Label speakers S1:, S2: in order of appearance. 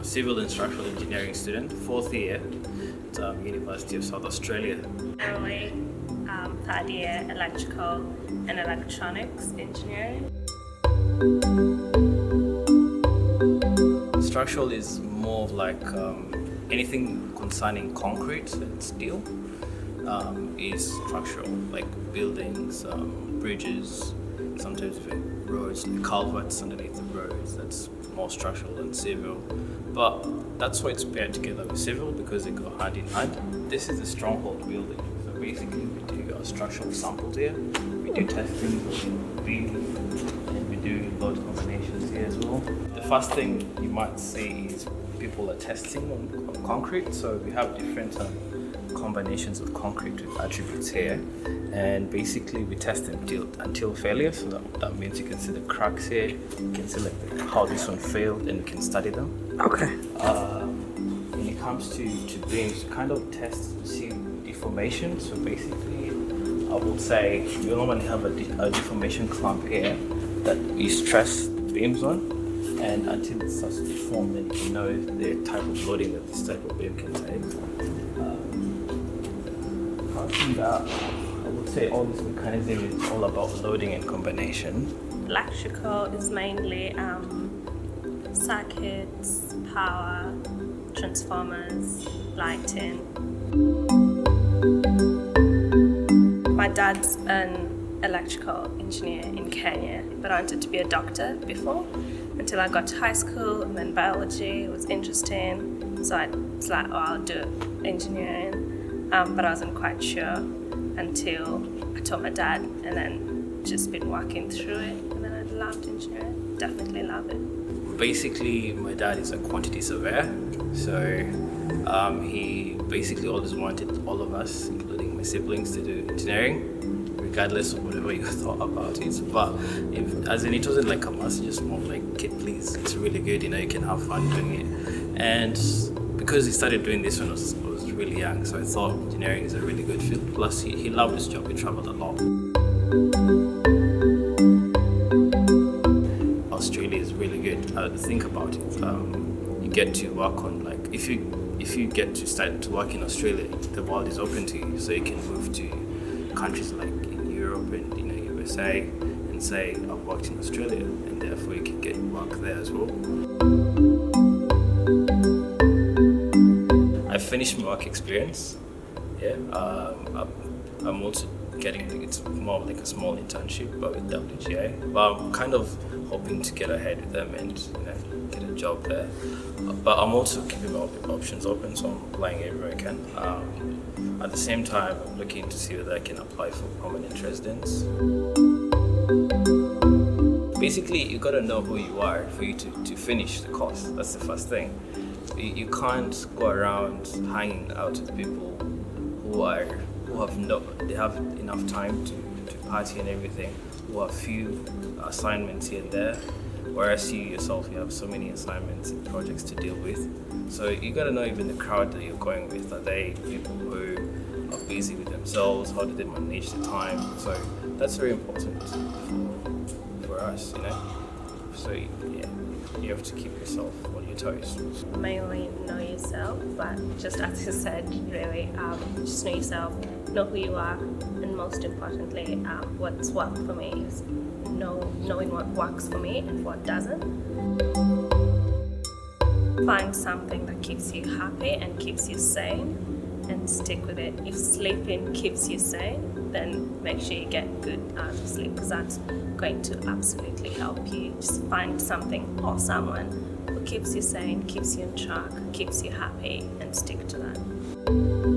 S1: civil and structural engineering student, fourth year at University of South Australia.
S2: Currently, third year electrical and electronics engineering.
S1: Structural is more of like anything concerning concrete and steel is structural, like buildings, bridges, sometimes even roads, like culverts underneath the roads. That's more structural than civil. But that's why it's paired together with civil, because they go hand in hand. This is a stronghold building. So basically we do our structural samples here. We do testing in beam, and we do load combinations here as well. The first thing you might see is people are testing on concrete. So we have different combinations of concrete with attributes here, and basically we test them until failure. So that means you can see the cracks here, you can see like how this one failed, and you can study them.
S3: Okay.
S1: When it comes to beams, kind of test to see deformation. So basically I would say you normally have a deformation clamp here that you stress beams on, and until it starts to deform, then you know the type of loading that this type of beam can take. Apart from that, I would say all this mechanism is all about loading and combination.
S2: Electrical is mainly circuits, power, transformers, lighting. My dad's an electrical engineer in Kenya, but I wanted to be a doctor before, until I got to high school, and then biology was interesting, so I was like, oh, I'll do engineering, but I wasn't quite sure until I told my dad, and then just been working through it, and then I loved engineering, definitely love it.
S1: Basically, my dad is a quantity surveyor, so he basically always wanted all of us, including my siblings, to do engineering, regardless of whatever you thought about it. But as in, it wasn't like a must, just more like, kid, please, it's really good, you can have fun doing it. And because he started doing this when I was really young, so I thought engineering is a really good field. Plus, he loved his job, he traveled a lot. Australia is really good. Think about it. You get to work on, like, if you get to start to work in Australia, the world is open to you. So you can move to countries like in Europe and USA and say, I've worked in Australia, and therefore you can get work there as well. I finished my work experience. Yeah, I'm also it's more like a small internship, but with WGA. But I'm kind of hoping to get ahead with them and get a job there. But I'm also keeping my options open, so I'm applying everywhere I can. At the same time, I'm looking to see whether I can apply for permanent residence. Basically, you gotta know who you are for you to finish the course. That's the first thing. You can't go around hanging out with people who have enough time to party and everything, who have few assignments here and there, whereas you yourself, you have so many assignments and projects to deal with. So you gotta know even the crowd that you're going with. Are they people who are busy with themselves? How do they manage the time? So that's very important for us, So yeah, you have to keep yourself on your toes.
S2: Mainly know yourself, but just as you said, really, just know yourself, know who you are, and most importantly, what's worked for me is knowing what works for me and what doesn't. Find something that keeps you happy and keeps you sane, and stick with it. If sleeping keeps you sane, then make sure you get good sleep, because that's going to absolutely help you. Just find something or someone who keeps you sane, keeps you on track, keeps you happy, and stick to that.